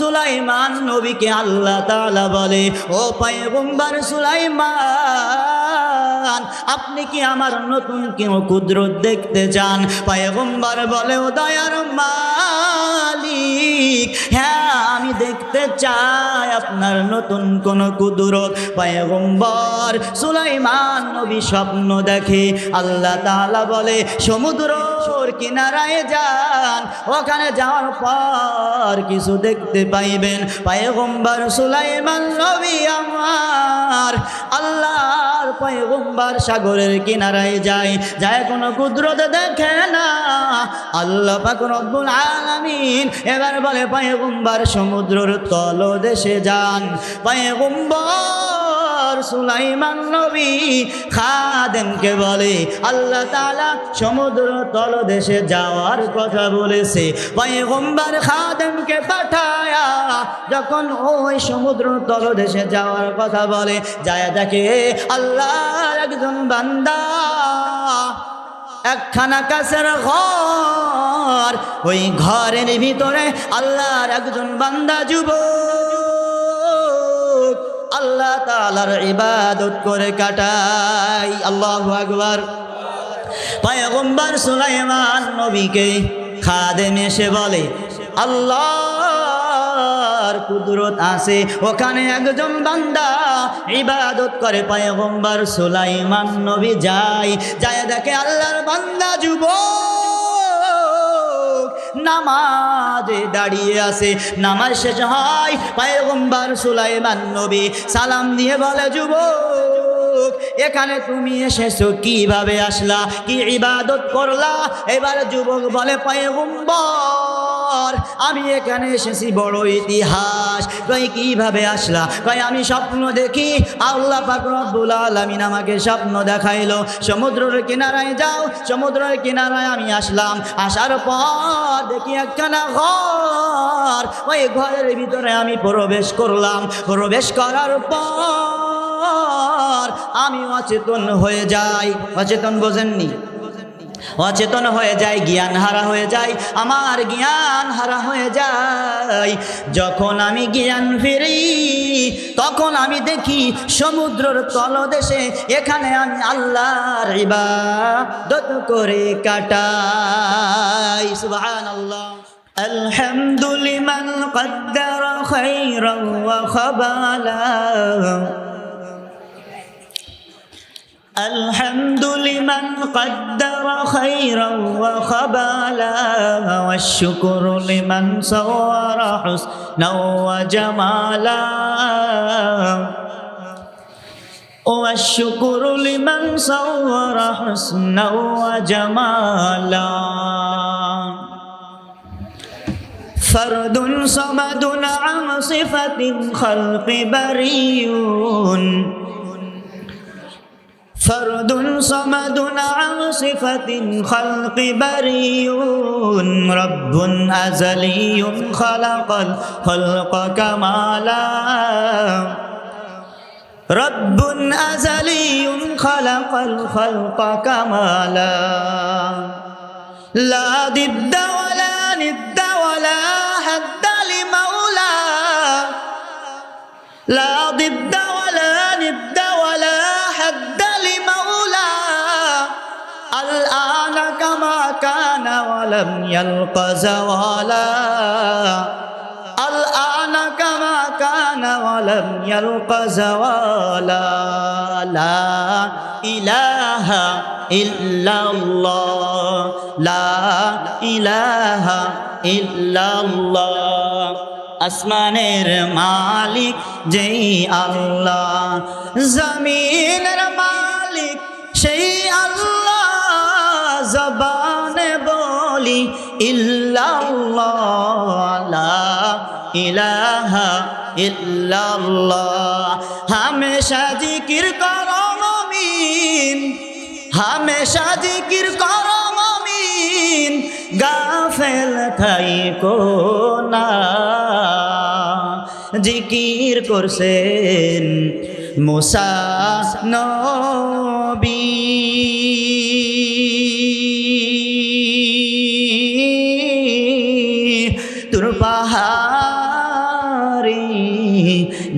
সুলাইমান নবীকে আল্লাহ তাআলা বলে, ও পয়গম্বর সুলাইমান, আপনি কি আমার নতুন কেউ কুদরত দেখতে চান? পয়গম্বর বলে, ও দয়ার মালিক, হ্যাঁ আমি দেখতে চাই আপনার নতুন কোন কুদরত। পয়গম্বর সুলাইমান নবী স্বপ্ন দেখে, আল্লাহ তাআলা বলে সমুদ্রর কিনারায় যান, ওখানে যাওয়ার পর কিছু দেখতে পাইবেন। পয়গম্বর সুলাইমান নবী আমার আল্লাহর পয়গম্বর সাগরের কিনারায় যায়, কোনো কুদরত দেখে না। আল্লাহ পাক রব্বুল আলামিন এবার বলে, পয়গম্বর সমুদ্রের তলদেশে যান। পয়গম্বর সুলাইমান নবী খাদেমকে বলে, আল্লাহ তাআলা সমুদ্র তলদেশে যাওয়ার কথা বলেছে। পয়গম্বর খাদেমকে পাঠায়া যখন ওই সমুদ্র তলদেশে যাওয়ার কথা বলে, যায় দেখে আল্লাহর একজন বান্দা একখানা কাছের ঘর, ওই ঘরের ভিতরে আল্লাহর একজন বান্দা যুবক আল্লাহ তাআলার ইবাদত করে কাটায়। আল্লাহু আকবার। পয়গম্বর সুলাইমান নবীকে খাদেম এসে বলে, আল্লাহর কুদরত আছে, ওখানে একজন বান্দা ইবাদত করে। পয়গম্বর সুলাইমান নবী যায় দেখে আল্লাহর বান্দা যুবক নামাজে দাঁড়িয়ে আছে। নামাজ শেষ হয়, পয়গম্বর সুলাইমান নবী সালাম দিয়ে বলে, যুবক এখানে তুমি এসেছো কিভাবে আসলা, কি ইবাদত করলা? এবার যুবক বলে, পয়গম্বর আমি এখানে এসেছি বড় ইতিহাস। কই কিভাবে আসলা? কই আমি স্বপ্ন দেখি, আল্লাহ পাক রব্বুল আলামিন আমাকে স্বপ্ন দেখাইলো সমুদ্রের কিনারায় যাও। সমুদ্রের কিনারায় আমি আসলাম, আসার পর দেখি একখানা ঘর, ওই ঘরের ভিতরে আমি প্রবেশ করলাম। প্রবেশ করার পর আমি অচেতন হয়ে যাই। অচেতন বোঝেননি? অচেতন হয়ে যায়, জ্ঞান হারা হয়ে যায়, আমার জ্ঞান হারা হয়ে যায়। যখন আমি জ্ঞান ফিরি তখন আমি দেখি সমুদ্রের তলদেশে, এখানে আমি আল্লাহর ইবাদত করে কাটাই। সুবহানাল্লাহ। আলহামদুলিমান কদ্দারা খায়রান ওয়া খাবালা, الحمد لمن قدر خيرا وخبالا، والشكر لمن صور حسنا وجمالا، والشكر لمن صور حسنا وجمالا، فرد صمد عن صفة الخلق بريء، فرد صمد عن صفة الخلق بريء، رب أزلي خلق الخلق كمالا، رب أزلي خلق الخلق كمالا، لا ضد ولا ند ولا حد لمولى، لا ضد ولا ند ولا حد لمولى، الآن كما كان ولم يلق زوالا، الآن كما كان ولم يلق زوالا، لا إله إلا الله، لا إله إلا الله। আসমানের মালিক যেই আল্লাহ, জমিনের মালিক সেই আল্লাহ, জবানে বলি ইল্লাল্লাহ, লা ইলাহা ইল্লাল্লাহ। হামেশা জিকির করো মুমিন, হামেশা জিকির করো মুমিন, গাফেল থাইকো না। জিকির করছেন মুসা নবী, তুর পাহাড়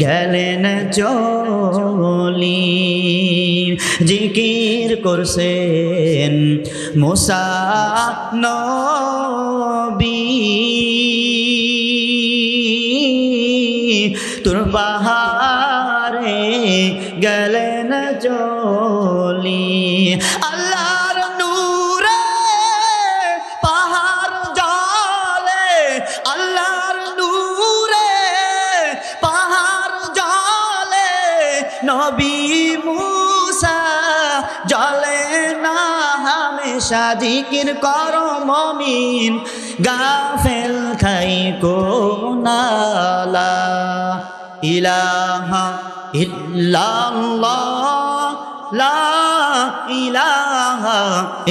গেলেন চলি জিকির করছেন মুসা নবী তোর পাহাড়ে গেলেন চলি আল্লাহর নূরে পাহাড় জ্বলে আল্লাহর নূরে পাহাড় জ্বলে নবী মুসা জ্বলে না হামেশা জিকির করো মুমিন গাফেল থাইকো না লা ইলাহা ইল্লাল্লাহ লা ইলাহা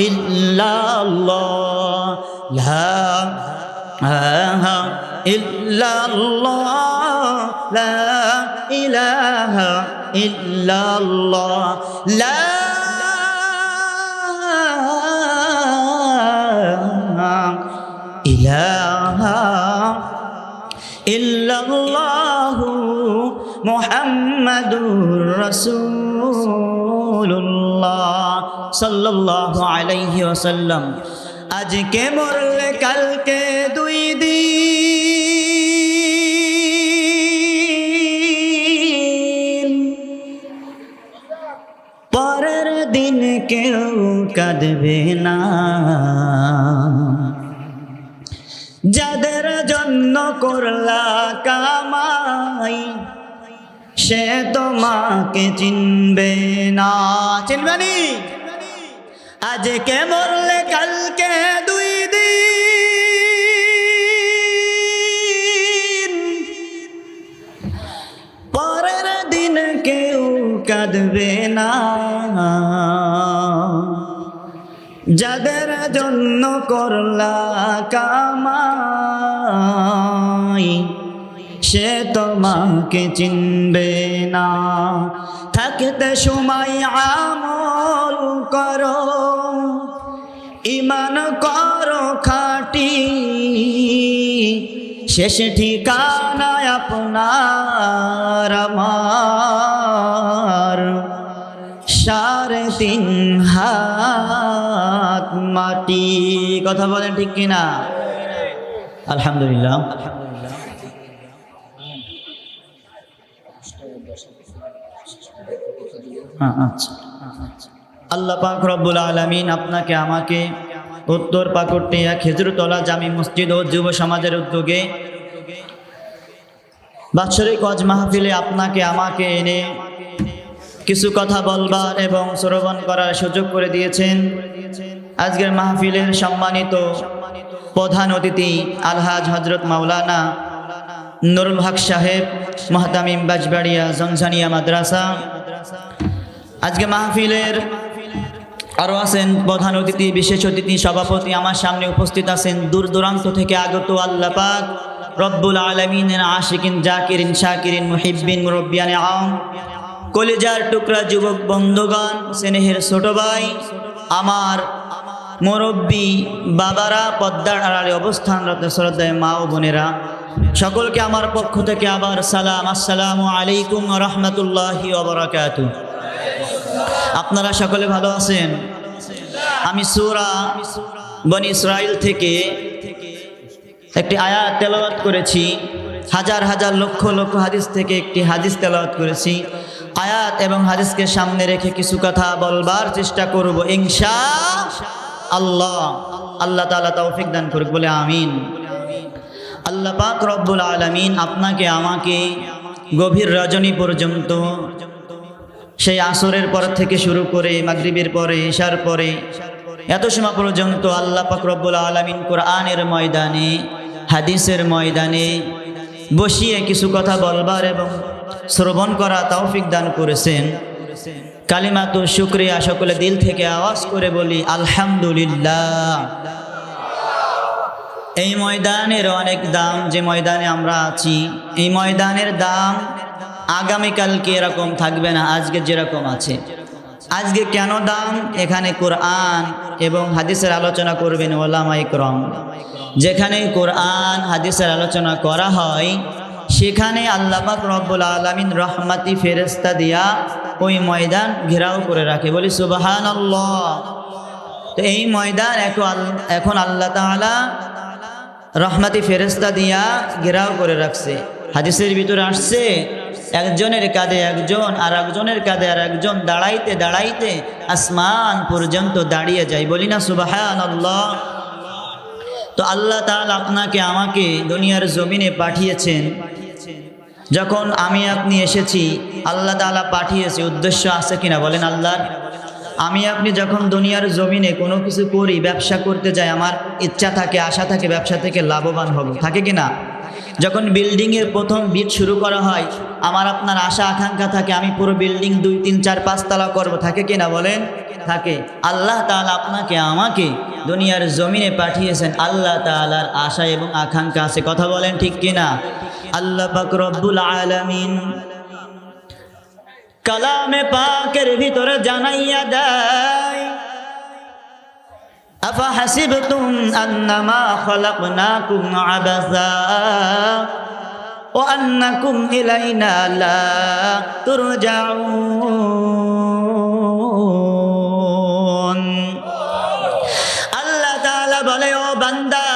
ইল্লাল্লাহ লা ইলাহা ইল্লাল্লাহ লা ইলাহা ইল্লাল্লাহ লা ইলাহা ইল্লাল্লাহু মুহাম্মাদুর রাসূলুল্লাহ সাল্লাল্লাহু আলাইহি ওয়াসাল্লাম আজকে মরলে কালকে দুই দিন পরের দিন কেউ কাঁদবে না যাদের জন্য করলা কামাই সে তোমাকে চিনবে না চিনবে নি আজকে মরলে কালকে দুই দিন পরের দিন কেউ কাঁদবে না যাদের জন্য করলা কামাই সে তোমাকে চিনবে না থাকতে সময় আমল করো ঈমান করো খাঁটি শেষ ঠিকানা আপনার আমার 3.5 হাত মাটি কথা বলেন ঠিক কিনা আলহামদুলিল্লাহ আচ্ছা আল্লাহ পাক রব্বুল আলামিন আপনাকে আমাকে উত্তর পাকুড়টিয়া খেজুরতলা জামি মসজিদ ও যুব সমাজের উদ্যোগে বাৎসরিক ওয়াজ মাহফিলে আপনাকে আমাকে এনে কিছু কথা বলবার এবং শ্রবণ করার সুযোগ করে দিয়েছেন আজকের মাহফিলের সম্মানিত প্রধান অতিথি আলহাজ হজরত মাওলানা নুরুল হক সাহেব মুহতামিম বাজবাড়িয়া জংঝানিয়া মাদ্রাসা আজকে মাহফিলের আরও আছেন প্রধান অতিথি বিশেষ অতিথি সভাপতি আমার সামনে উপস্থিত আছেন দূর দূরান্ত থেকে আগত আল্লাহ পাক রব্বুল আলামিনের আশিকিন জাকিরিন শাকিরিন মুহিব্বিন মুরব্বিয়ানে আম কলিজার টুকরা যুবক বন্ধুগণ স্নেহের ছোট ভাই আমার মুরব্বী বাবারা পদ্মার আড়ালে অবস্থানরত শ্রদ্ধায় মা ও বোনেরা সকলকে আমার পক্ষ থেকে আবার সালাম আসসালামু আলাইকুম ওয়া রাহমাতুল্লাহি ওয়া বারাকাতুহু আপনারা সকলে ভালো আছেন আমি সূরা বনী ইসরাইল থেকে একটি আয়াত তেলাওয়াত করেছি হাজার হাজার লক্ষ লক্ষ হাদিস থেকে একটি হাদিস তেলাওয়াত করেছি আয়াত এবং হাদিসকে সামনে রেখে কিছু কথা বলবার চেষ্টা করব ইনশাআল্লাহ আল্লাহ তাআলা তৌফিক দান করুক বলে আমিন আল্লাহ পাক রব্বুল আলামিন আপনাকে আমাকে গভীর রজনী পর্যন্ত সেই আসরের পর থেকে শুরু করে মাগরিবের পরে ইশার পরে এত সময় পর্যন্ত আল্লাহ পাক রব্বুল আলামিন কোরআনের ময়দানে হাদিসের ময়দানে বসিয়ে কিছু কথা বলবার এবং শ্রবণ করা তৌফিক দান করেছেন কালিমাতু শুকরিয়া সকলে দিল থেকে আওয়াজ করে বলি আলহামদুলিল্লাহ এই ময়দানের অনেক দাম যে ময়দানে আমরা আছি এই ময়দানের দাম আগামীকালকে এরকম থাকবে না আজকে যেরকম আছে আজকে কেন দাম এখানে কোরআন এবং হাদিসের আলোচনা করবেন ওলামায়ে কেরাম যেখানে কোরআন হাদিসের আলোচনা করা হয় সেখানে আল্লাহ পাক রব্বুল আলামিন রহমতি ফেরেশতা দিয়া ওই ময়দান ঘেরাও করে রাখে। বলি সুবহানাল্লাহ। তো এই ময়দান এখন আল্লাহ তাআলা রহমতি ফেরেশতা দিয়া ঘেরাও করে রাখছে। হাদিসের ভিতরে আসছে, একজনের কাঁধে একজন আর একজনের কাঁধে আর একজন দাঁড়াইতে দাঁড়াইতে আসমান পর্যন্ত দাঁড়িয়ে যায়। বলি না সুবহানাল্লাহ। তো আল্লাহ তাআলা আপনাকে আমাকে দুনিয়ার জমিনে পাঠিয়েছেন। যখন আমি আপনি এসেছি আল্লাহ তাআলা পাঠিয়েছে, উদ্দেশ্য আছে কিনা বলেন আল্লাহর? আমি আপনি যখন দুনিয়ার জমিনে কোনো কিছু করি, ব্যবসা করতে যাই, আমার ইচ্ছা থাকে, আশা থাকে ব্যবসা থেকে লাভবান হব, থাকে কিনা? যখন বিল্ডিংয়ের প্রথম বিট শুরু করা হয়, আমার আপনার আশা আকাঙ্ক্ষা থাকে আমি পুরো বিল্ডিং 2, 3, 4, 5 তলা করবো, থাকে কিনা বলেন? থাকে। আল্লাহ তাআলা আপনাকে আমাকে দুনিয়ার জমিনে পাঠিয়েছেন, আল্লাহ তাআলার আশা এবং আকাঙ্ক্ষা আছে, কথা বলেন ঠিক কিনা? আল্লাহ পাক রব্বুল আলামিন কালামে পাকের ভিতরে জানাইয়া দেয়, আফা হাসিবতুম আন্নামা খালাকনাকুম আবাসা ওয়া আন্নাকুম ইলাইনা লা তুরজাউন। আল্লাহ তাআলা বলে, ও বান্দা,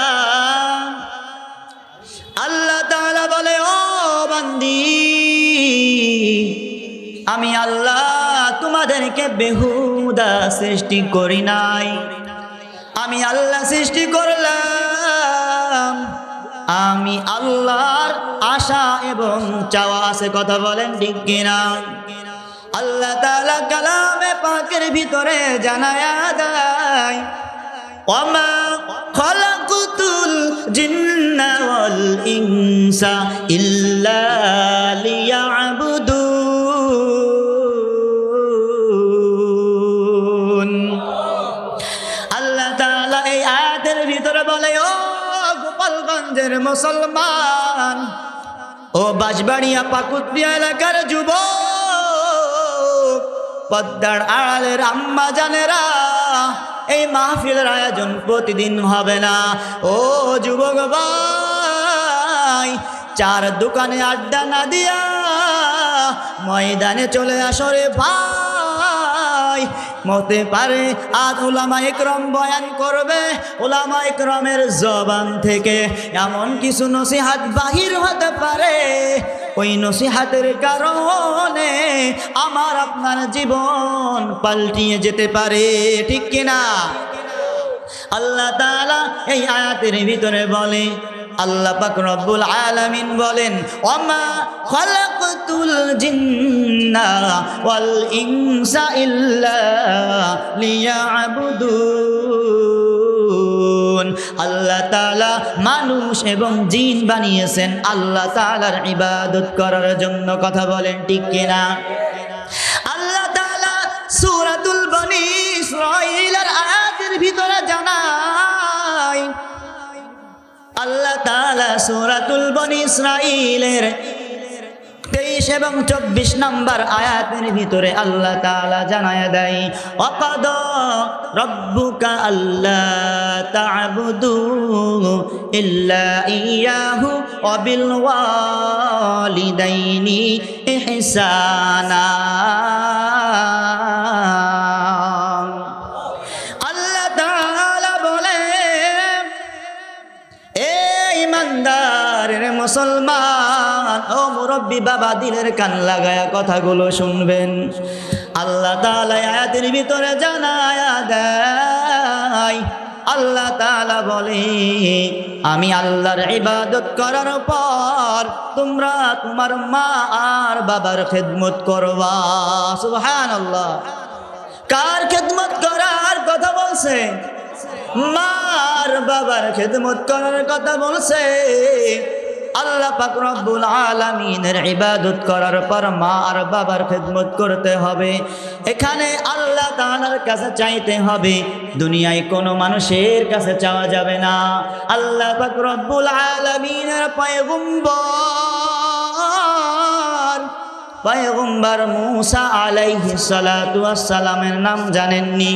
আল্লাহ তাআলা বলে, ও বান্দি, আমি আল্লাহ তোমাদেরকে বেহুদা সৃষ্টি করি নাই, আমি আল্লাহ সৃষ্টি করলাম। আমি আল্লাহর আশা এবং চাওয়া আছে, কথা বলেন ঠিক কিনা? আল্লাহ তাআলা কালামে পাকের ভিতরে জানায়া দেয়, ওয়ামা খালাকুতুল জিন্না ওয়াল ইনসা ইল্লা লিয়াবুদুন। আল্লাহ তাআলা এই আয়াতের ভিতরে বলে, ও গোপালগঞ্জের মুসলমান, ও বাঁশবাড়িয়া পাকুড়িয়া এলাকার যুবক, পদ্মার আড়ালের আম্মা জানেরা, এই মাহফিলের আয়োজন প্রতিদিন হবে না। ও যুবক ভাই, 4 দোকানে আড্ডা না দিয়া ময়দানে চলে আসো রে ভাই। মতে পারে আজ উলামা ইকরাম বয়ান করবে, উলামা ইকরামের জবান থেকে এমন কিছু নসিহত বাহির হতে পারে, ওই নসিহতের কারণে আমার আপনার জীবন পাল্টিয়ে যেতে পারে, ঠিক কিনা? আল্লাহ তাআলা এই আয়াতের ভিতরে বলে, আল্লাহ পাক রব্বুল আলামিন বলেন, ওয়ামা খালাকতুল জিন্না ওয়াল ইনসা ইল্লা লিয়াবুদুন। আল্লাহ তাআলা মানুষ এবং জিন বানিয়েছেন আল্লাহ তাআলার ইবাদত করার জন্য, কথা বলেন ঠিক কিনা? আল্লাহ তাআলা সূরাতুল বনী ইসরাঈলের আয়াতের ভিতরে জানায়, আল্লাহ তাআলা সূরাতুল বনী ইসরাঈলের 23 এবং 24 নম্বর আয়াতের ভিতরে আল্লাহ তাআলা জানায়া দেয়, ওয়াকাদা রাব্বুকা আল্লা তা'বুদু ইল্লা ইয়াহু ওয়া বিল ওয়ালিদাইনি ইহসানা। আল্লাহ তাআলা বলে, এই ইমানদারের মুসলমান, ও মুরব্বী বাবা, দিলের কান লাগায়া কথাগুলো শুনবেন। আল্লাহ তাআলা আয়াতের ভিতরে জানায়া দেয়, আল্লাহ তাআলা বলে, আমি আল্লাহর ইবাদত করার পর তোমরা তোমার মা আর বাবার খেদমত করবা। সুবহানাল্লাহ। কার খেদমত করার কথা বলছে? মা আর বাবার খেদমত করার কথা বলছে। আল্লাহ পাক রব্বুল আলামিনের ইবাদত করার পর মা আর বাবার খেদমত করতে হবে। এখানে আল্লাহ তাআলার কাছে চাইতে হবে, দুনিয়ায় কোনো মানুষের কাছে চাওয়া যাবে না। আল্লাহ পাক রব্বুল আলামিনের পয়গম্বর মূসা আলাইহিস সালাতু ওয়াস সালামের নাম জানেননি?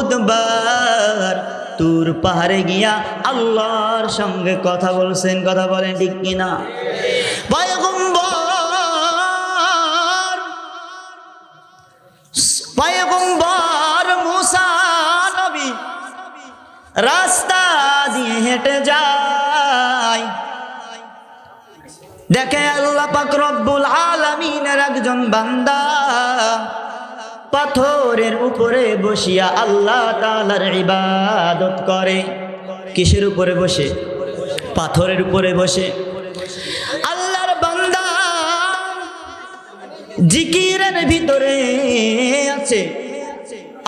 বহুতবার তুর পাহাড়ে গিয়া আল্লাহর সঙ্গে কথা বলছেন। কথা বলেন ঠিক কিনা? পয়গম্বর মুসা নবী রাস্তা দিয়ে হেঁটে যায়, দেখে আল্লাহ পাক রব্বুল আলামিনের একজন বান্দা পাথরের উপরে বসিয়া আল্লাহ তাআলার ইবাদত করে। কিসের উপরে বসে? পাথরের উপরে বসে। আল্লাহর বান্দা জিকিরের ভিতরে আছে,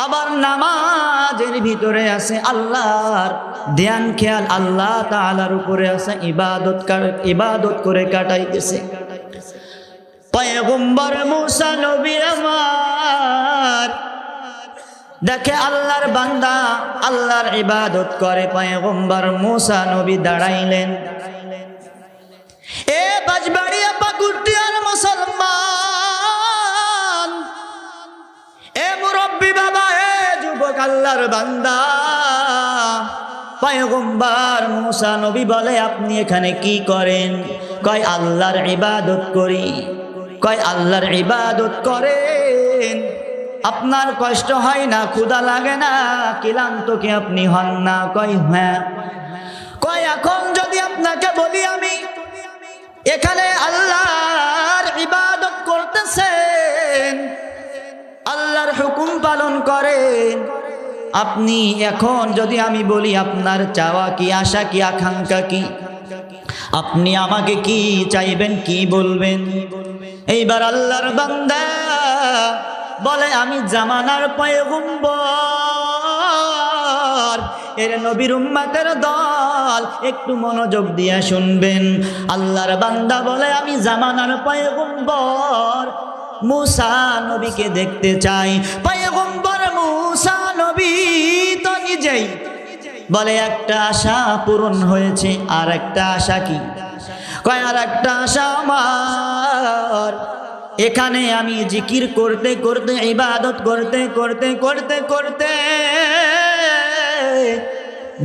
আবার নামাজের ভিতরে আছে, আল্লাহর ধ্যান খেয়াল আল্লাহ তাআলার উপরে আছে, ইবাদত করে কাটাইতেছে। পয়গম্বর মুসা নবী আমার দেখে আল্লাহর বান্দা আল্লাহর ইবাদত করে। পয়গম্বর মুসা নবী দাঁড়াইলেন। এ বাজবাড়িয়া পাকুড়টিয়ার মুসলমান, এ মুরব্বী বাবা, এ যুবক আল্লাহর বান্দা, পয়গম্বর মুসা নবী বলে আপনি এখানে কি করেন? কয় আল্লাহর ইবাদত করি। কয় আল্লাহর ইবাদত করেন, আপনার কষ্ট হয় না, ক্ষুধা লাগে না, ক্লান্ত কি আপনি হন না? কয় হ্যাঁ। কয় এখন যদি আপনাকে বলি আমি এখানে আল্লাহর ইবাদত করতেছেন, আল্লাহর হুকুম পালন করেন, আপনি এখন যদি আমি বলি আপনার চাওয়া কি, আশা কি, আকাঙ্ক্ষা কি, আপনি আমাকে কি চাইবেন, কি বলবেন? এইবার আল্লাহর বান্দা বলে আমি জামানার পয়গম্বর, এর নবীর উম্মতের দল, একটু মনোযোগ দিয়ে শুনবেন। আল্লাহর বান্দা বলে আমি জামানার পয়গম্বর মুসা নবীকে দেখতে চাই। পয়গম্বর মুসা নবী তো নিজেই বলে একটা আশা পূরণ হয়েছে, আর একটা আশা কি? কয় আর একটা আশা আমার, এখানে আমি জিকির করতে করতে, ইবাদত করতে করতে করতে করতে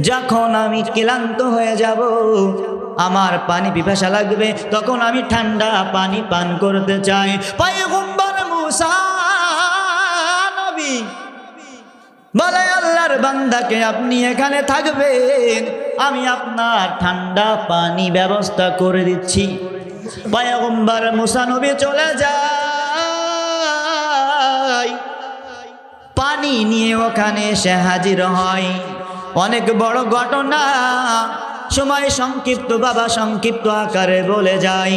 যখন আমি ক্লান্ত হয়ে যাব, আমার পানি পিপাসা লাগবে, তখন আমি ঠান্ডা পানি পান করতে চাই। পয়গম্বর মুসা নবী বলে আল্লাহর বান্দাকে আপনি এখানে থাকবেন, আমি আপনার ঠান্ডা পানি ব্যবস্থা করে দিচ্ছি। পয়গম্বর মুসা নবী চলে যায়, পানি নিয়ে ওখানে এসে হাজির হয়। অনেক বড় ঘটনা, সময় সংক্ষিপ্ত বাবা, সংক্ষিপ্ত আকারে বলে যাই।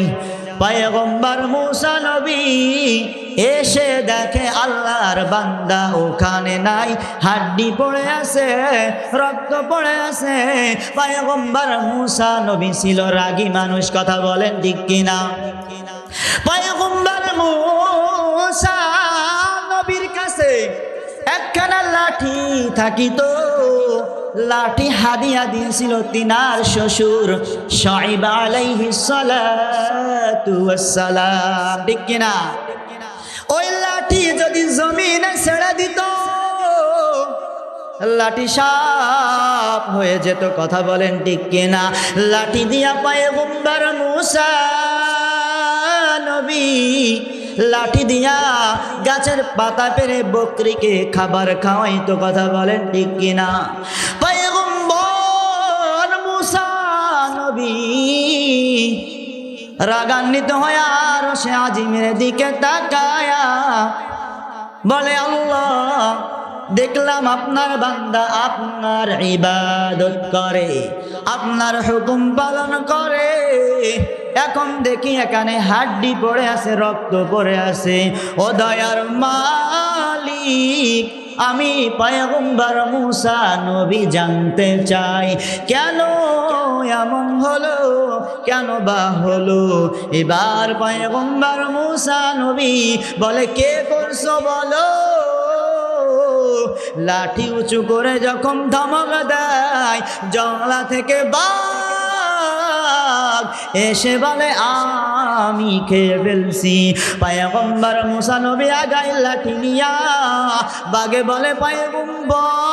পয়গম্বর মুসা নবী এসে দেখে আল্লাহর বান্দা ওখানে নাই, হাড্ডি পড়ে আছে, রক্ত পড়ে আছে। পয়গম্বর মুসা নবী ছিল রাগী মানুষ। কথা বলেন ঠিক কিনা? পয়গম্বর মুসা নবীর কাছে একখানা লাঠি থাকিত, লাঠি হাদিয়া দিয়েছিল তিনার শ্বশুর শুআইব আলাইহিস সালাতু ওয়াস সালাম। ঠিক কিনা? ওই লাঠি যদি জমিনে ছেড়ে দিত, লাঠি সাপ হয়ে যেত। কথা বলেন ঠিক কিনা? লাঠি দিয়া পয়গম্বর মুসা নবী লাঠি দিয়া গাছের পাতা পেরে বকরিকে খাবার খাওয়াইতো। কথা বলেন ঠিক কিনা? পয়গম্বর মুসা নবী রাগান্বিত হয় আর সে আজিমের দিকে তাকায়া বলে আল্লাহ, দেখলাম আপনার বান্দা আপনার ইবাদত করে, আপনার হুকুম পালন করে, এখন দেখি এখানে হাড্ডি পড়ে আছে, রক্ত পড়ে আছে। ও দয়ার মালিক, আমি পয়গম্বর মুসা নবী জানতে চাই কেন এমন হলো, কেন বা হলো? এবার পয়গম্বর মুসা নবী বলে কে করছো বলো। লাঠি উঁচু করে যখন ধমক দেয়, জংলা থেকে বাঘ এসে বলে আমি খেয়ে ফেলছি। পয়গম্বর মুসা নবী আগায় লাঠি নিয়া, বাঘে বলে পয়গম্বর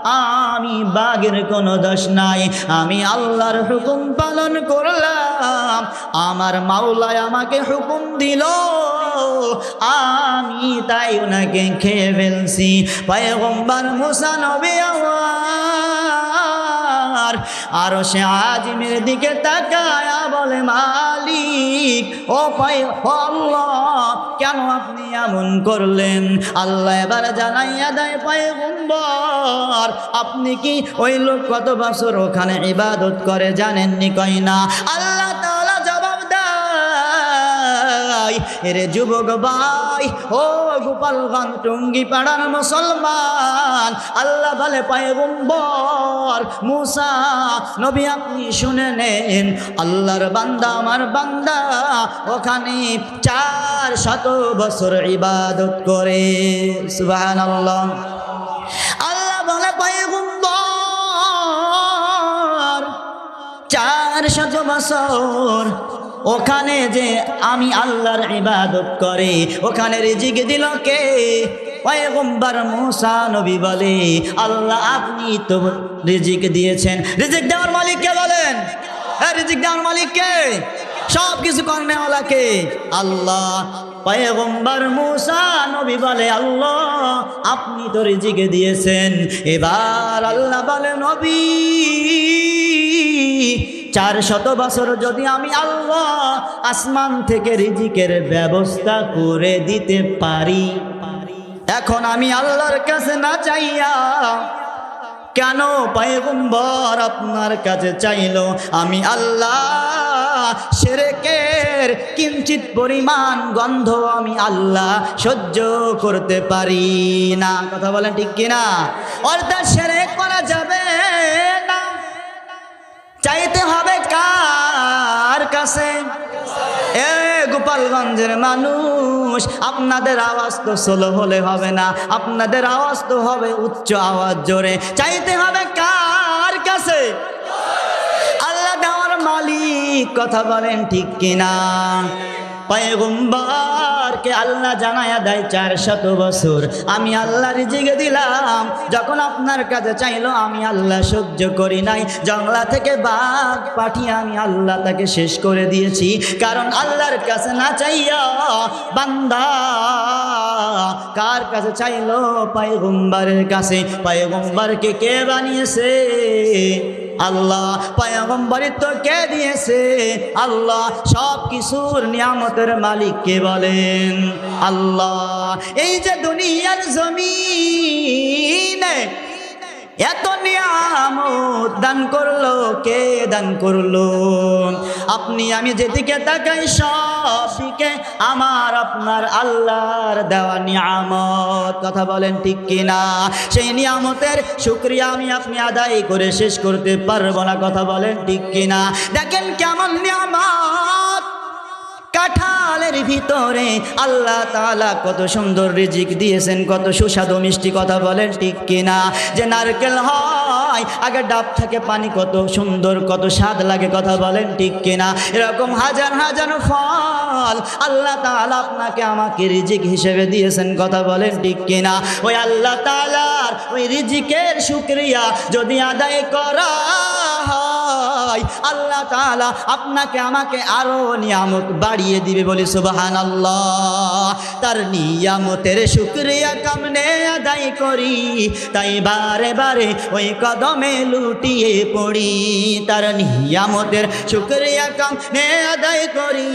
আমি বাঘের কোনো দোষ নাই, আমি আল্লাহর হুকুম পালন করলাম, আমার মাওলায় আমাকে হুকুম দিল, আমি তাই ওনাকে খেয়ে ফেলছি। পয়গম্বর মুসা নবী আমার আরশে আজিমের দিকে তাকায়া বলে, মালিক ও আল্লাহ, কেন আপনি এমন করলেন? আল্লাহ এবার জানাইয়া দেয়, পয়গম্বর আপনি কি ওই লোক কত বছর ওখানে ইবাদত করে জানেননি? কই না। আল্লাহ তাআলা জবাব দেয়, এরে যুবক ভাই, ও গোপালগঞ্জ টুঙ্গি পাড়ার মুসলমান, আল্লাহ বলে, পয়গম্বর মুসা নবী আপনি শুনে নেন, আল্লাহর বান্দা আমার বান্দা ওখানে 400 বছর ইবাদত করে। সুবহানাল্লাহ। আল্লাহ বলে, পয়গম্বর 400 বছর ওখানে যে আমি আল্লাহর ইবাদত করে, ওখানে রিজিক দিল কে? পয়গম্বর মুসা নবী বলে, আল্লাহ আপনি তো রিজিক দিয়েছেন। রিজিক দেওয়ার মালিক কে বলেন? হ্যাঁ, রিজিক দেওয়ার মালিক কে? সব কিছু করনেওয়ালা কে? আল্লাহ। পয়গম্বর মুসা নবী বলে, আল্লাহ আপনি তো রিজিক দিয়েছেন। এবার আল্লাহ বলে, নবী 400 বছর যদি আমি আল্লাহ আসমান থেকে রিজিকের ব্যবস্থা করে দিতে পারি, এখন আমি আল্লাহর কাছে না চাইয়া কেন পয়গম্বর আপনার কাছে চাইলো? আমি আল্লাহ শিরকের কিঞ্চিত পরিমাণ গন্ধ আমি আল্লাহ সহ্য করতে পারি না। কথা বলেন ঠিক কিনা? অর্থাৎ শিরক করা যাবে না। চাইতে হবে কার কাছে? এ গোপালগঞ্জের মানুষ, আপনাদের আওয়াজ তো স্লো হলে হবে না, আপনাদের আওয়াজ তো হবে উচ্চ আওয়াজ, জোরে। চাইতে হবে কার কাছে? আল্লাহ দেওয়ার মালিক। কথা বলেন ঠিক কিনা? পয়গম্বরকে আল্লাহ জানায়া দেয়, 400 বছর আমি আল্লাহ রিজিক দিলাম, যখন আপনার কাছে চাইলো আমি আল্লাহ সহ্য করি নাই, জঙ্গলা থেকে বাঘ পাঠিয়ে আমি আল্লাহ তাকে শেষ করে দিয়েছি। কারণ আল্লাহর কাছে না চাইয়া বান্দা কার কাছে চাইলো? পয়গম্বরের কাছে। পয়গম্বরকে কে বানিয়েছে? আল্লাহ। পয়গম্বরিত্ব কে দিয়েছে? আল্লাহ। সব কিছুর নিয়ামতের মালিক কে বলেন? আল্লাহ। এই যে দুনিয়ার জমিনে এত নিয়ামত দান করলো, কে দান করলো? আপনি আমি যেদিকে তাকাই সব দিকে আমার আপনার আল্লাহর দেওয়া নিয়ামত। কথা বলেন ঠিক কিনা? সেই নিয়ামতের শুকরিয়া আমি আপনি আদায় করে শেষ করতে পারবো না। কথা বলেন ঠিক কিনা? দেখেন কেমন নিয়ামত। কাঁঠালের ভিতরে আল্লাহ তাআলা কত সুন্দর রিজিক দিয়েছেন, কত সুস্বাদু মিষ্টি। কথা বলেন ঠিক কিনা? যে নারকেল হয় আগে ডাব থেকে পানি, কত সুন্দর কত স্বাদ লাগে। কথা বলেন ঠিক কিনা? এরকম হাজার হাজার ফল আল্লাহ তাআলা আপনাকে আমাকে রিজিক হিসেবে দিয়েছেন। কথা বলেন ঠিক কিনা? ওই আল্লাহ তাআলার ওই রিজিকের শুকরিয়া যদি আদায় করা হয়, আল্লাহ তাআলা আপনাকে আমাকে আরো নিয়ামত বাড়িয়ে দিবে। বলি সুবহানাল্লাহ। তার নিয়ামতের শুকরিয়া কেমনে আদায় করি? তাই বারে বারে ওই কদমে লুটিয়ে পড়ি। তার নিয়ামতের শুকরিয়া কেমনে আদায় করি?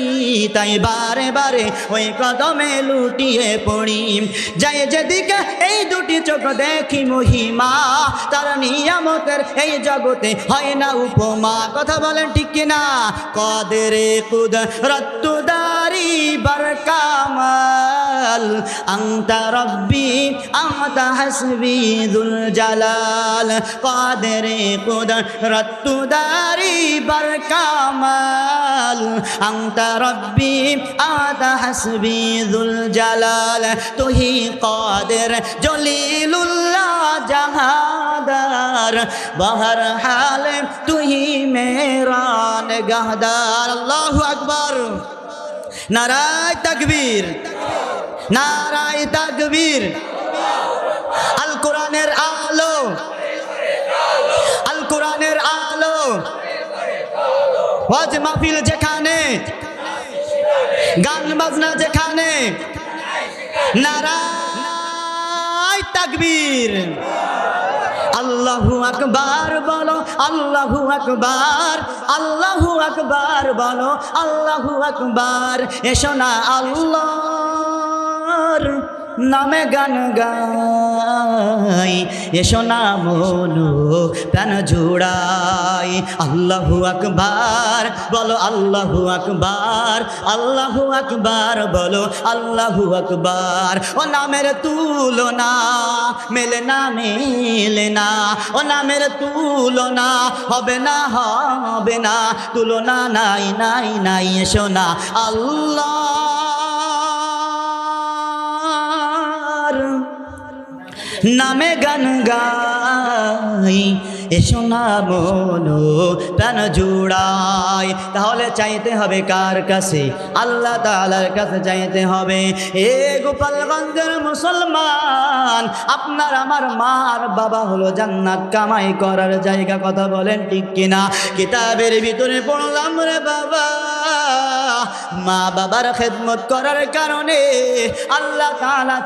তাই বারে বারে ওই কদমে লুটিয়ে পড়ি। যাই যেদিকে এই দুটি চোখ দেখি মহিমা, তার নিয়ামতের এই জগতে হয় না উপমা। কথা বলেন ঠিক কিনা? কাদেরে কুদরত দারি বরকামাল, আনতা রব্বি আনতা হাসবি যুল জালাল। কাদেরে কুদরত দারি বরকামাল, আনতা রব্বি আনতা হাসবি যুল জালাল। তুহি কাদের জলিলুল্লাহ জাহাদার, বহর হালে তুহি মেরা নিগাহদার। আল্লাহু আকবার। নারায়ে তাকবীর, নারায়ে তাকবীর। আল কোরআনের আলো, কোরআনের আলো, ওয়াজ মাহফিল যেখানে, গান বাজনা যেখানে, নারায়ে তাকবীর, আল্লাহু আকবার বলো, আল্লাহু আকবার, আল্লাহু আকবার বলো, আল্লাহু আকবার। এসো না আল্লাহর নামে গান গাই, এসো না মনো প্রাণ জুড়াই। আল্লাহু আকবার বলো, আল্লাহু আকবার, আল্লাহু আকবার বলো, আল্লাহু আকবার। ও নামের তুলনা মেলে না, মেলে না, ও নামের তুলনা হবে না, হবে না, তুলনা নাই, নাই, নাই। এসো না আল্লাহ নামে গান গাই, এসো না মনো প্রাণ জুড়াই। তাহলে চাইতে হবে কার কাছে? আল্লাহ তাআলার কাছে চাইতে হবে। এ গোপালগঞ্জের মুসলমান, আপনার আমার মার বাবা হলো জান্নাত কামাই করার জায়গা, কথা বলেন ঠিক কিনা? কিতাবের ভিতরে পড়লাম রে বাবা, মা বাবার খেদমত করার কারণে আল্লাহ তাআলা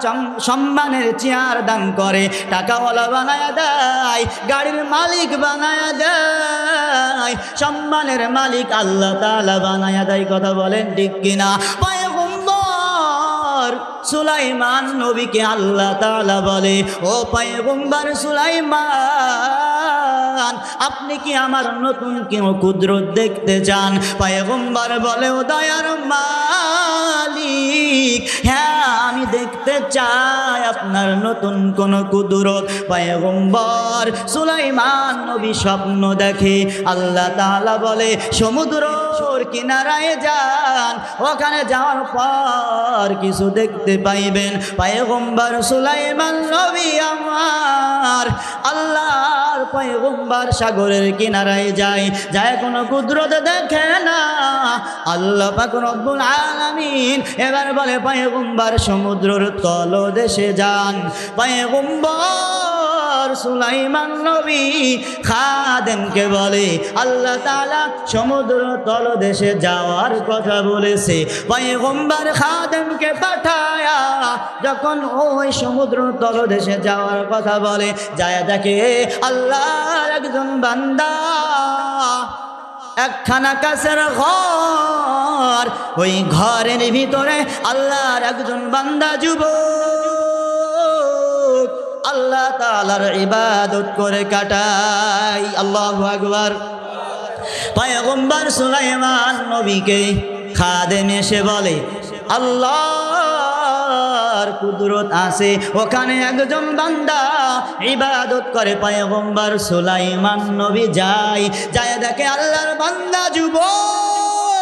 সম্মানের চেয়ার দান করে, টাকাওয়ালা বানায়া দেয়, গাড়ির মালিক বানায়া দেয়, সম্মানের মালিক আল্লাহ তাআলা বানায়া দেয়, কথা বলেন ঠিক কিনা? পয়গম্বর সুলাইমান নবীকে আল্লাহ তাআলা বলে, ও পয়গম্বর সুলাইমান, আপনি কি আমার নতুন কেউ কুদরত দেখতে চান? পয়গম্বর বলে, ও দয়ার মালিক, হ্যাঁ আমি দেখতে চাই আপনার নতুন কোন কুদরত। পয়গম্বর সুলাইমান নবী স্বপ্ন দেখে, আল্লাহ তাআলা বলে সমুদ্রের কিনারায় যান, ওখানে যাওয়ার পর কিছু দেখতে পাইবেন। পয়গম্বর সুলাইমান নবী আমার আল্লাহর পয়গম্বর সাগরের কিনারায় যায়, যায় কোনো কুদরত দেখে না। আল্লাহ পাক রব্বুল আলামিন এবার বলে পয়গম্বর সমুদ্রের তলদেশে যান। পয়গম্বর সুলাইমান নবী খাদেমকে বলে, আল্লাহ তাআলা সমুদ্র তলদেশে যাওয়ার কথা বলেছে। পয়গম্বর খাদেমকে পাঠায়া যখন ওই সমুদ্র তলদেশে যাওয়ার কথা বলে, যায় দেখে আল্লাহর একজন বান্দা একখানা কাছের ঘর, ওই ঘরের ভিতরে আল্লাহর একজন বান্দা যুবক আল্লাহ তাআলার ইবাদত করে কাটায়। আল্লাহু আকবার। পয়গম্বর সুলাইমান নবীকে খাদেম এসে বলে, আল্লাহর কুদরত আছে, ওখানে একজন বান্দা ইবাদত করে। পয়গম্বর সুলাইমান নবী যায়, যায় দেখে আল্লাহর বান্দা যুবক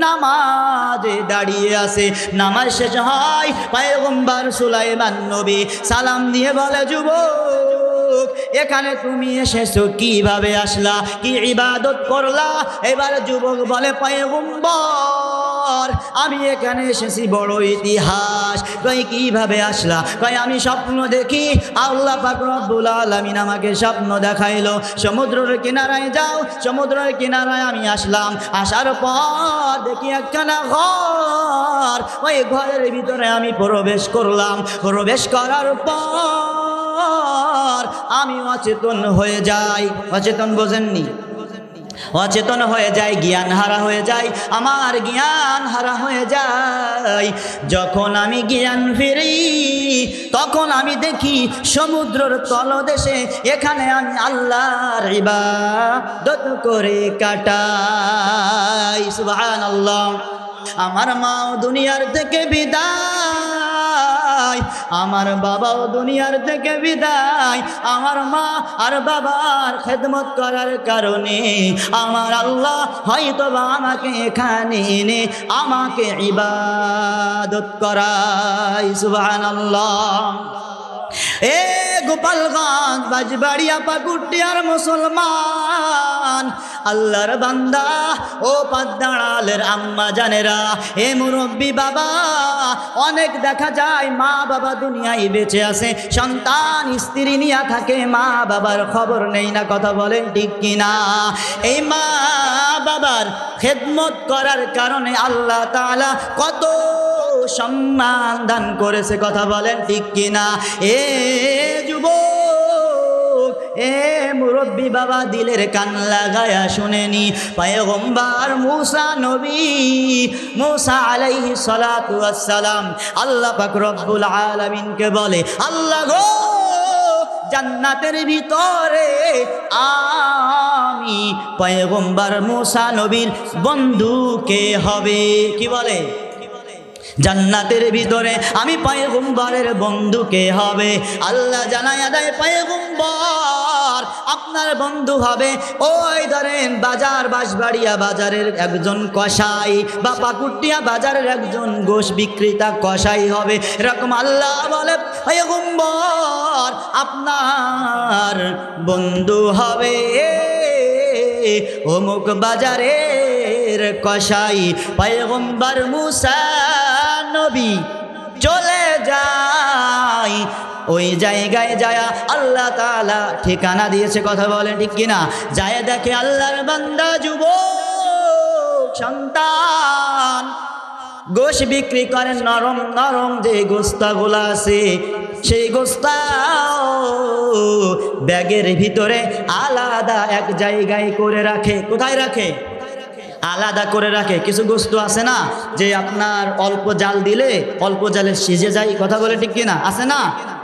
নামাজে দাঁড়িয়ে আছে। নামাজ শেষ হয়, পয়গম্বর সুলাইমান নবী সালাম দিয়ে বলে, যুবক এখানে তুমি এসেছো কিভাবে আসলা, কি ইবাদত করলা? এবার যুবক বলে, পয়গম্বর আমি এখানে এসেছি বড় ইতিহাস। কই কিভাবে আসলা? কই আমি স্বপ্ন দেখি, আল্লাহ পাক রব্বুল আলামিন আমাকে স্বপ্ন দেখাইলো সমুদ্রের কিনারায় যাও। সমুদ্রের কিনারায় আমি আসলাম, আসার পর দেখি একখানা ঘর, ওই ঘরের ভিতরে আমি প্রবেশ করলাম। প্রবেশ করার পর আমি অচেতন হয়ে যাই। অচেতন বোঝেননি? অচেতন হয়ে যায়, জ্ঞান হারা হয়ে যায়, আমার জ্ঞান হারা হয়ে যায়। যখন আমি জ্ঞান ফিরি তখন আমি দেখি সমুদ্রের তলদেশে, এখানে আমি আল্লাহর ইবাদত করে কাটাই। সুবহানাল্লাহ। আমার মাও দুনিয়ার থেকে বিদায়, আমার বাবাও দুনিয়ার থেকে বিদায়। আমার মা আর বাবার খেদমত করার কারণে আমার আল্লাহ হয়তোবা আমাকে এখানে এনে আমাকে ইবাদত করায়। সুবহানাল্লাহ। এ গোপালগঞ্জ বাজবাড়িয়া পাকুটিয়ার মুসলমান, আল্লাহর বান্দা ও পাদ্দাড়ালের আম্মা জানেরা, এ মুরব্বী বাবা, অনেক দেখা যায় মা বাবা দুনিয়ায় বেঁচে আছে, সন্তান স্ত্রী নিয়ে থাকে, মা বাবার খবর নেই না। কথা বলেন ঠিক কিনা? এই মা বাবার খেদমত করার কারণে আল্লাহ তাআলা কত সম্মান দান করেছে। কথা বলেন ঠিক কিনা? এ যুবক, এ মুরব্বী বাবা, দিলের কান লাগায়া শুনেনি। পয়গম্বর মুসা নবী, মুসা আলাইহিস সালাতু ওয়াস সালাম, আল্লাহ পাক রব্বুল আলামিনকে বলে, আল্লাহ গো, জান্নাতের ভিতরে আমি পয়গম্বর মুসা নবীর বন্ধু কে হবে? কি বলে? জান্নাতের ভিতরে আমি পয়গম্বরের বন্ধু কে হবে? আল্লাহ জানায়া দেয়, পয়গম্বর আপনার বন্ধু হবে ওই ধরেন বাজার বাঁশবাড়িয়া বাজারের একজন কসাই, বা পাকুটিয়া বাজারের একজন গোশ বিক্রেতা কসাই হবে। এরকম আল্লাহ বলে, পয়গম্বর আপনার বন্ধু হবে অমুক বাজারের কসাই। পয়গম্বর মুসা নবী চলে যায় ওই জায়গায়, যায় আল্লাহ তাআলা ঠিকানা দিয়েছে। কথা বলেন ঠিক কিনা? যায় দেখে আল্লাহর বান্দা যুবক সন্তান গোশ বিক্রি করেন, নরম নরম যে গোস্তাগুলা আছে, সেই গোস্তা ব্যাগের ভিতরে আলাদা এক জায়গায় করে রাখে। কোথায় রাখে? আলাদা করে রাখে। কিছু গোস্ত আছে না যে আপনার অল্প জাল দিলে অল্প জালে সিজে যায়? কথা বলে ঠিক কিনা? আছে না?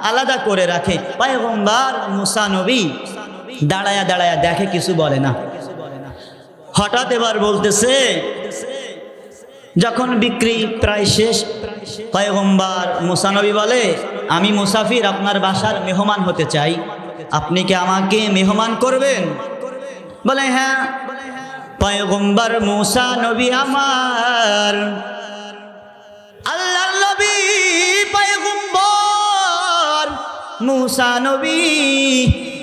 আলাদা করে রাখে। পয়গম্বর মুসা নবী দাঁড়ায়া দাঁড়ায়া দেখে, কিছু বলে না। হঠাৎ এবার বলতেছে, যখন বিক্রি প্রায় শেষ, পয়গম্বর মুসা নবী বলে, আমি মুসাফির, আপনার বাসার মেহমান হতে চাই, আপনি কি আমাকে মেহমান করবেন? বলে হ্যাঁ। পয়গম্বর মুসা নবী আমার, আল্লাহর নবী পয়গম্বর মুসা নবী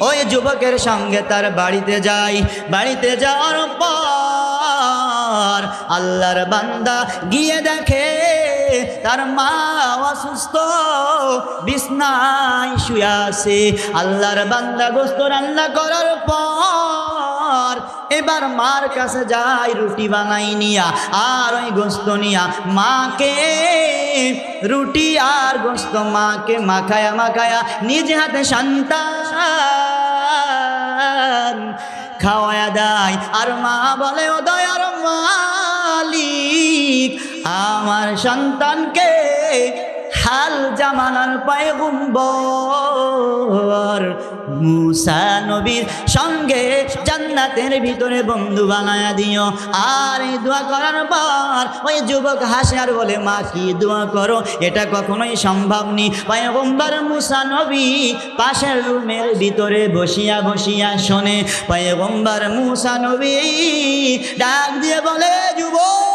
ওই যুবকের সঙ্গে তার বাড়িতে যায়। বাড়িতে যাওয়ার পর আল্লাহর বান্দা গিয়ে দেখে তার মা অসুস্থ, বিছনায় শুয়ে আছে। আল্লাহর বান্দা গোস্ত রান্না করার পর এবার মার কাছে যায় রুটি বানাই নিয়া, আর ওই গোস্ত নিয়া মাকে রুটি আর গোস্ত মাকে মাখায়া মাখায়া নিজে হাতে সন্তান খাওয়ায়া দেয়। আর মা বলে, ও দয়ার মালিক, আমার সন্তানকে হাল জামানার পয়গম্বর মুসা নবীর সঙ্গে জান্নাতের ভিতরে বন্ধু বানায়া দিও। আর এই দোয়া করার পর ওই যুবক হাসে আর বলে, মা কি দোয়া করো, এটা কখনোই সম্ভব নি। পয়গম্বর মুসা নবী পাশের রুমের ভিতরে বসিয়া বসিয়া শোনে। পয়গম্বর মুসা নবী ডাক দিয়ে বলে, যুবক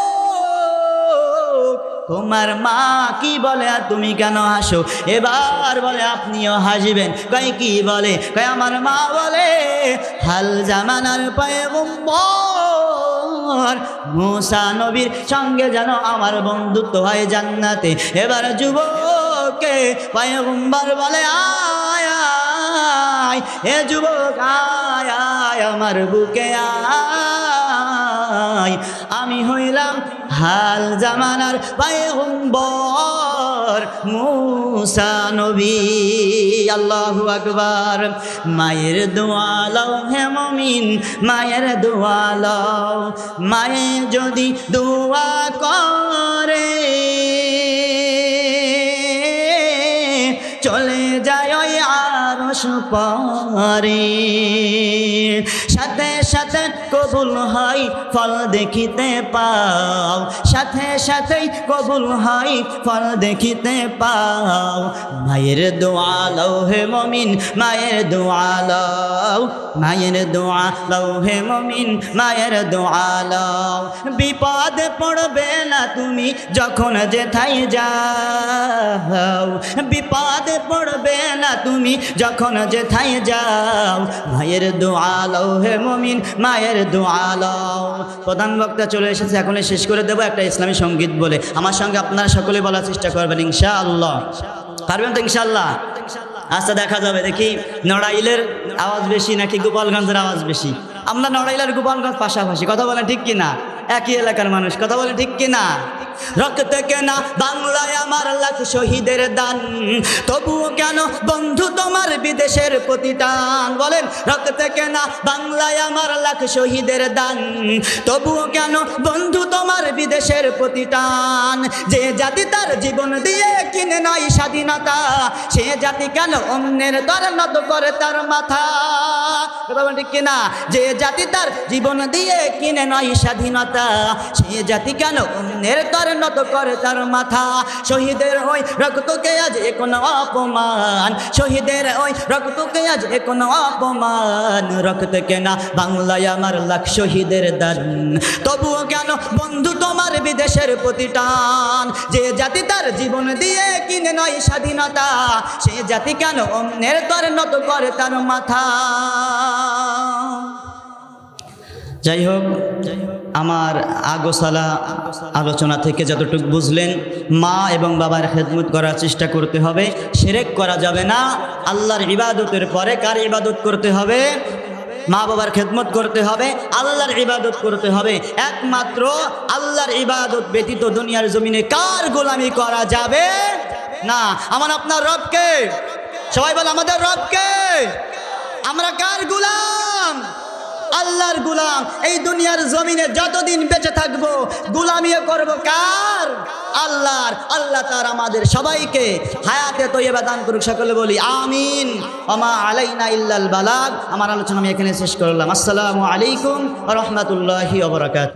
তোমার মা কি বলে আর তুমি কেন হাসো? এবার বলে, আপনিও হাসবেন। কয় কি বলে? কয় আমার মা বলে, হাল জামানার পয়গম্বর মুসা নবীর সঙ্গে যেন আমার বন্ধুত্ব হয় জান্নাতে। এবার যুবককে পয়গম্বর বলে, আয় আয়, এ যুবক আয় আয় আমার বুকে আয়, আমি হইলাম হাল জামানার পয়গম্বর মুসা নবী। আল্লাহু আকবার। মায়ের দোয়া লও হে মুমিন, মায়ের দোয়া লও, মায়ে যদি দোয়া করে চলে যায় ওই আরশ পারে, সাথে সাথে কবুল হয় ফল দেখিতে পাও, সাথে সাথেই কবুল হয় ফল দেখিতে পাও। মায়ের দোয়া লও হে মুমিন, মায়ের দোয়া লও, মায়ের দোয়া লও হে মুমিন, মায়ের দোয়া লও। বিপদে পড়বে না তুমি যখন যেথায় যাও, বিপদে পড়বে না তুমি যখন যেথায় যাও ভাইয়ের দোয়া লও হে মুমিন মায়ের দোয়া লও। প্রধান বক্তা চলে এসেছে, এখন শেষ করে দেবো একটা ইসলামী সঙ্গীত বলে। আমার সঙ্গে আপনারা সকলে বলার চেষ্টা করবেন ইনশাআল্লাহ। পারবেন তো ইনশাআল্লাহ? আচ্ছা দেখা যাবে, দেখি নড়াইলের আওয়াজ বেশি নাকি গোপালগঞ্জের আওয়াজ বেশি। আমরা নড়াইলের গোপালগঞ্জ পাশাপাশি, কথা বলেন ঠিক কিনা? একই এলাকার মানুষ, কথা বলেন ঠিক কিনা? রক্ত কেনা বাংলায় আমার লাখ শহীদের দান, তবুও কেন বন্ধু তোমার বিদেশের প্রতিটান? বলেন, রক্ত কেনা বাংলায় আমার লাখ শহীদের দান, তবুও কেন বন্ধু তোমার বিদেশের প্রতিটান? যে জাতি তার জীবন দিয়ে কিনে নয় স্বাধীনতা, সে জাতি কেন অন্যের দ্বার নত করে তার মাথা? কথা বলেন ঠিক কিনা? যে জাতি তার জীবন দিয়ে কিনে নয় স্বাধীনতা, সে জাতি কেন অন্যের দ্বার নত করে তার মাথা? শহীদের ওই রক্তকে আজ কোনো অপমান, শহীদের ওই রক্তকে আজ কোনো অপমান। রক্ত কেনা বাংলায় আমার লাখ শহীদের দান, তবুও কেন বন্ধু তোমার বিদেশের প্রতিটান? যে জাতি তার জীবন দিয়ে কিনে নয় স্বাধীনতা, সে জাতি কেন অন্যের দ্বার নত করে তার মাথা? যাই হোক, আমার আগোসালা আলোচনা থেকে যতটুকু বুঝলেন, মা এবং বাবার খেদমত করার চেষ্টা করতে হবে। শিরক করা যাবে না। আল্লাহর ইবাদতের পরে কার ইবাদত করতে হবে? মা বাবার খেদমত করতে হবে, আল্লাহর ইবাদত করতে হবে। একমাত্র আল্লাহর ইবাদত ব্যতীত দুনিয়ার জমিনে কার গোলামি করা যাবে না। আমার আপনার রবকে, সবাই বলে আমাদের রবকে। আমরা কার গোলাম? আল্লাহর গোলাম। এই দুনিয়ার জমিনে যতদিন বেঁচে থাকবো গোলামিও করব কার? আল্লাহর। আল্লাহ তার আমাদের সবাইকে হায়াতে তৈয়বা দান করুক, সকলে বলি আমিন। ওমা আলাইনা ইল্লাল বালাগ। আমার আলোচনা আমি এখানে শেষ করলাম। আসসালামু আলাইকুম ওয়া রাহমাতুল্লাহি ওয়া বারাকাতুহু।